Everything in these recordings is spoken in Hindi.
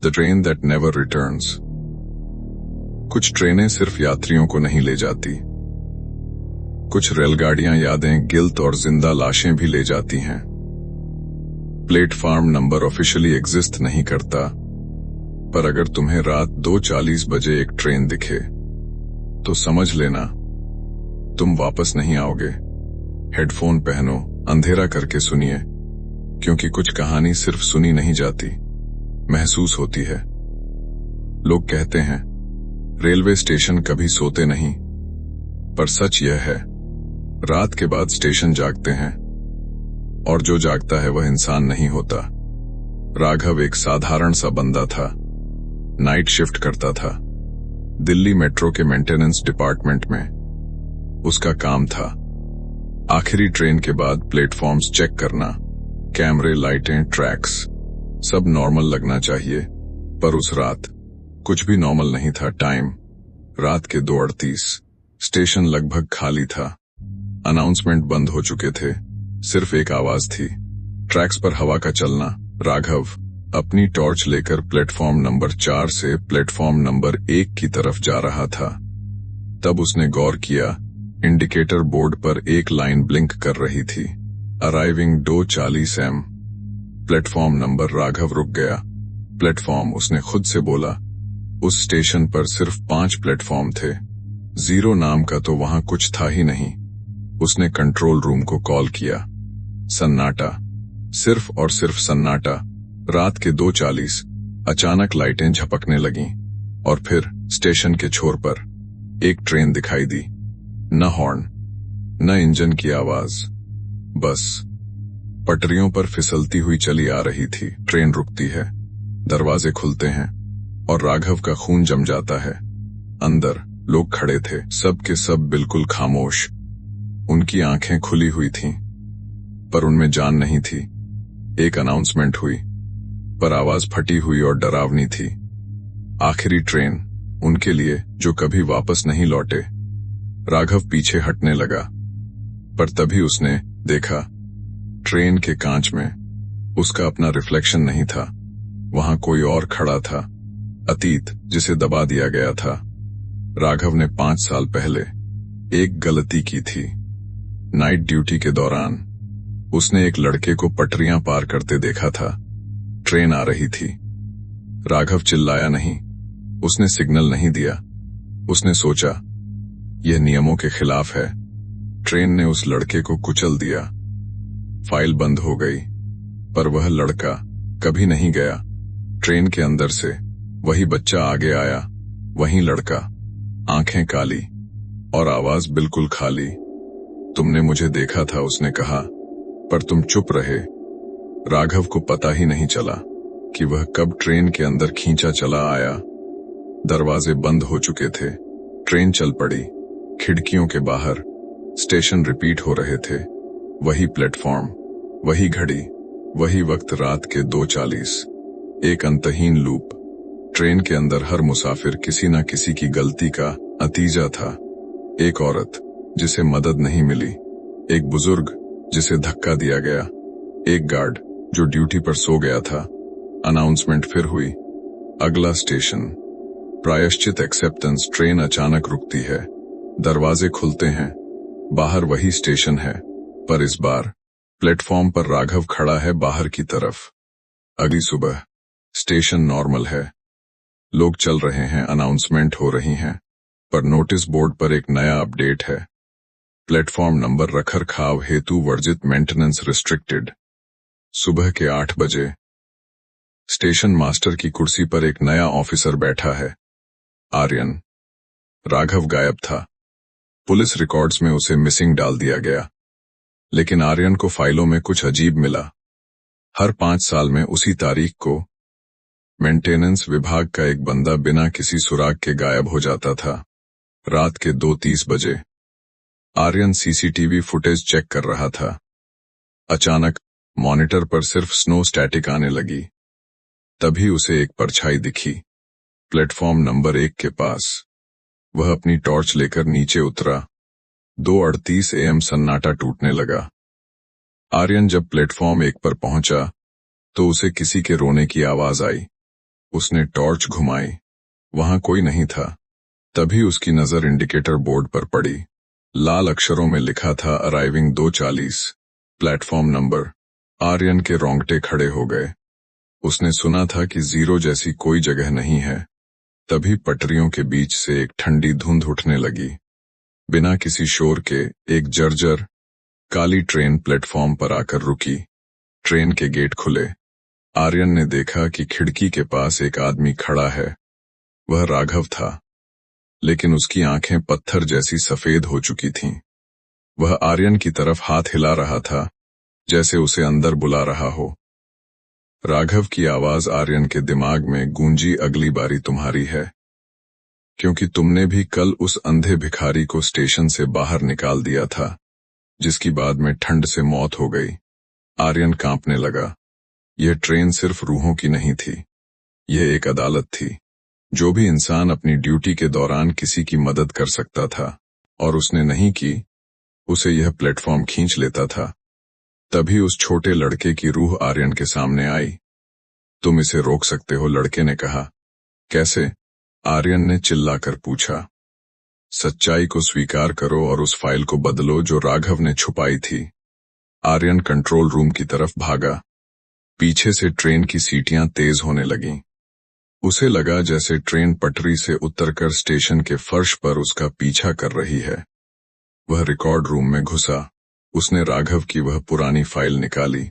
The train that never returns. कुछ ट्रेनें सिर्फ यात्रियों को नहीं ले जाती, कुछ रेलगाड़ियां यादें, गिल्ट और जिंदा लाशें भी ले जाती हैं। प्लेटफॉर्म नंबर ऑफिशियली एग्जिस्ट नहीं करता, पर अगर तुम्हें रात 2:40 बजे एक ट्रेन दिखे तो समझ लेना तुम वापस नहीं आओगे। हेडफोन पहनो, अंधेरा करके सुनिए, क्योंकि कुछ कहानी सिर्फ सुनी नहीं जाती, महसूस होती है। लोग कहते हैं रेलवे स्टेशन कभी सोते नहीं, पर सच यह है रात के बाद स्टेशन जागते हैं, और जो जागता है वह इंसान नहीं होता। राघव एक साधारण सा बंदा था, नाइट शिफ्ट करता था दिल्ली मेट्रो के मेंटेनेंस डिपार्टमेंट में। उसका काम था आखिरी ट्रेन के बाद प्लेटफॉर्म्स चेक करना, कैमरे, लाइटें, ट्रैक्स सब नॉर्मल लगना चाहिए, पर उस रात कुछ भी नॉर्मल नहीं था। टाइम रात के 2:38, स्टेशन लगभग खाली था, अनाउंसमेंट बंद हो चुके थे, सिर्फ एक आवाज थी, ट्रैक्स पर हवा का चलना। राघव अपनी टॉर्च लेकर प्लेटफॉर्म नंबर 4 से प्लेटफॉर्म नंबर 1 की तरफ जा रहा था। तब उसने गौर किया इंडिकेटर बोर्ड पर एक लाइन ब्लिंक कर रही थी, arriving 2:40 AM। Platform number. Raghav रुक गया। प्लेटफॉर्म, उसने खुद से बोला। उस स्टेशन पर सिर्फ 5 प्लेटफॉर्म थे, 0 नाम का तो वहां कुछ था ही नहीं। उसने कंट्रोल रूम को कॉल किया। सन्नाटा, सिर्फ और सिर्फ सन्नाटा। रात के 2:40 अचानक लाइटें झपकने लगीं, और फिर स्टेशन के छोर पर एक ट्रेन दिखाई दी। न हॉर्न, न इंजन की आवाज, बस पटरियों पर फिसलती हुई चली आ रही थी। ट्रेन रुकती है, दरवाजे खुलते हैं, और राघव का खून जम जाता है। अंदर लोग खड़े थे, सब के सब बिल्कुल खामोश। उनकी आंखें खुली हुई थीं, पर उनमें जान नहीं थी। एक अनाउंसमेंट हुई, पर आवाज फटी हुई और डरावनी थी। आखिरी ट्रेन उनके लिए जो कभी वापस नहीं लौटे। राघव पीछे हटने लगा, पर तभी उसने देखा ट्रेन के कांच में उसका अपना रिफ्लेक्शन नहीं था, वहां कोई और खड़ा था, अतीत जिसे दबा दिया गया था। राघव ने 5 साल पहले एक गलती की थी। नाइट ड्यूटी के दौरान उसने एक लड़के को पटरियां पार करते देखा था। ट्रेन आ रही थी। राघव चिल्लाया नहीं, उसने सिग्नल नहीं दिया। उसने सोचा यह नियमों के खिलाफ है। ट्रेन ने उस लड़के को कुचल दिया। फाइल बंद हो गई, पर वह लड़का कभी नहीं गया। ट्रेन के अंदर से वही बच्चा आगे आया, वही लड़का, आंखें काली और आवाज बिल्कुल खाली। तुमने मुझे देखा था, उसने कहा, पर तुम चुप रहे। राघव को पता ही नहीं चला कि वह कब ट्रेन के अंदर खींचा चला आया। दरवाजे बंद हो चुके थे, ट्रेन चल पड़ी। खिड़कियों के बाहर स्टेशन रिपीट हो रहे थे, वही प्लेटफॉर्म, वही घड़ी, वही वक्त, रात के 2:40। एक अंतहीन लूप। ट्रेन के अंदर हर मुसाफिर किसी न किसी की गलती का नतीजा था। एक औरत जिसे मदद नहीं मिली, एक बुजुर्ग जिसे धक्का दिया गया, एक गार्ड जो ड्यूटी पर सो गया था। अनाउंसमेंट फिर हुई, अगला स्टेशन प्रायश्चित एक्सेप्टेंस। ट्रेन अचानक रुकती है, दरवाजे खुलते हैं, बाहर वही स्टेशन है, पर इस बार प्लेटफॉर्म पर राघव खड़ा है बाहर की तरफ। अगली सुबह स्टेशन नॉर्मल है, लोग चल रहे हैं, अनाउंसमेंट हो रही हैं, पर नोटिस बोर्ड पर एक नया अपडेट है। प्लेटफॉर्म नंबर रखरखाव हेतु वर्जित, मेंटेनेंस रिस्ट्रिक्टेड। सुबह के 8 बजे स्टेशन मास्टर की कुर्सी पर एक नया ऑफिसर बैठा है, आर्यन। राघव गायब था, पुलिस रिकॉर्ड्स में उसे मिसिंग डाल दिया गया, लेकिन आर्यन को फाइलों में कुछ अजीब मिला। हर 5 साल में उसी तारीख को मेंटेनेंस विभाग का एक बंदा बिना किसी सुराग के गायब हो जाता था। रात के 2:30 बजे आर्यन सीसीटीवी फुटेज चेक कर रहा था। अचानक मॉनिटर पर सिर्फ स्नो स्टैटिक आने लगी। तभी उसे एक परछाई दिखी, प्लेटफॉर्म नंबर 1 के पास। वह अपनी टॉर्च लेकर नीचे उतरा। 2:38 AM सन्नाटा टूटने लगा। आर्यन जब प्लेटफॉर्म 1 पर पहुंचा तो उसे किसी के रोने की आवाज आई। उसने टॉर्च घुमाई। वहां कोई नहीं था। तभी उसकी नजर इंडिकेटर बोर्ड पर पड़ी। लाल अक्षरों में लिखा था अराइविंग 2:40, प्लेटफॉर्म नंबर। आर्यन के रोंगटे खड़े हो गए। उसने सुना था कि 0 जैसी कोई जगह नहीं है। तभी पटरियों के बीच से एक ठंडी धुंध उठने लगी। बिना किसी शोर के एक जर्जर काली ट्रेन प्लेटफॉर्म पर आकर रुकी। ट्रेन के गेट खुले। आर्यन ने देखा कि खिड़की के पास एक आदमी खड़ा है। वह राघव था, लेकिन उसकी आंखें पत्थर जैसी सफेद हो चुकी थीं। वह आर्यन की तरफ हाथ हिला रहा था, जैसे उसे अंदर बुला रहा हो। राघव की आवाज आर्यन के दिमाग में गूंजी, अगली बारी तुम्हारी है, क्योंकि तुमने भी कल उस अंधे भिखारी को स्टेशन से बाहर निकाल दिया था, जिसकी बाद में ठंड से मौत हो गई। आर्यन कांपने लगा। यह ट्रेन सिर्फ रूहों की नहीं थी, यह एक अदालत थी। जो भी इंसान अपनी ड्यूटी के दौरान किसी की मदद कर सकता था और उसने नहीं की, उसे यह प्लेटफॉर्म खींच लेता था। तभी उस छोटे लड़के की रूह आर्यन के सामने आई। तुम इसे रोक सकते हो, लड़के ने कहा। कैसे? आर्यन ने चिल्लाकर पूछा। सच्चाई को स्वीकार करो और उस फाइल को बदलो जो राघव ने छुपाई थी। आर्यन कंट्रोल रूम की तरफ भागा। पीछे से ट्रेन की सीटियां तेज होने लगीं। उसे लगा जैसे ट्रेन पटरी से उतरकर स्टेशन के फर्श पर उसका पीछा कर रही है। वह रिकॉर्ड रूम में घुसा। उसने राघव की वह पुरानी फाइल निकाली।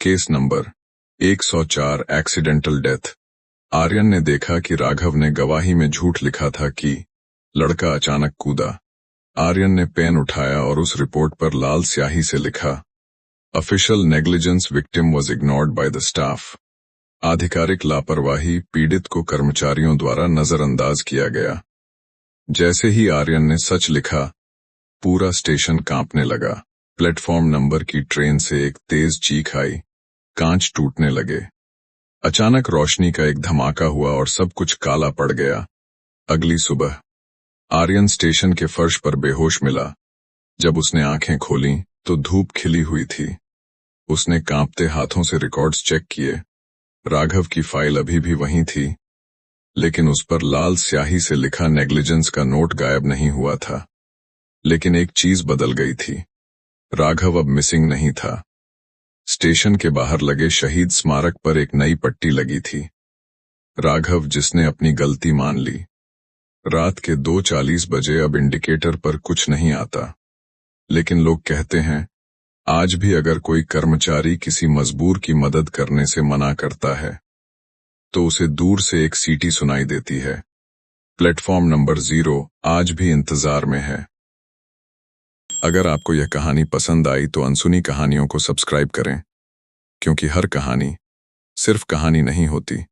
Case number 104, accidental death. Aryan ने देखा कि राघव ने गवाही में झूठ लिखा था कि लड़का अचानक कूदा। आर्यन ने पेन उठाया और उस रिपोर्ट पर लाल स्याही से लिखा, official negligence, victim was ignored by the staff. आधिकारिक लापरवाही, पीड़ित को कर्मचारियों द्वारा नजरअंदाज किया गया। जैसे ही आर्यन ने सच लिखा, पूरा स्टेशन कांपने लगा। प्लेटफॉर्म नंबर की ट्रेन से एक तेज चीख आई। कांच टूटने लगे। अचानक रोशनी का एक धमाका हुआ और सब कुछ काला पड़ गया। अगली सुबह आर्यन स्टेशन के फर्श पर बेहोश मिला। जब उसने आंखें खोलीं तो धूप खिली हुई थी। उसने कांपते हाथों से रिकॉर्ड्स चेक किए। राघव की फाइल अभी भी वहीं थी, लेकिन उस पर लाल स्याही से लिखा नेग्लिजेंस का नोट गायब नहीं हुआ था। लेकिन एक चीज बदल गई थी। राघव अब मिसिंग नहीं था। स्टेशन के बाहर लगे शहीद स्मारक पर एक नई पट्टी लगी थी। राघव, जिसने अपनी गलती मान ली। रात के 2:40 बजे अब इंडिकेटर पर कुछ नहीं आता, लेकिन लोग कहते हैं आज भी अगर कोई कर्मचारी किसी मजबूर की मदद करने से मना करता है, तो उसे दूर से एक सीटी सुनाई देती है। प्लेटफॉर्म नंबर 0 आज भी इंतजार में है। अगर आपको यह कहानी पसंद आई तो अनसुनी कहानियों को सब्सक्राइब करें, क्योंकि हर कहानी सिर्फ कहानी नहीं होती,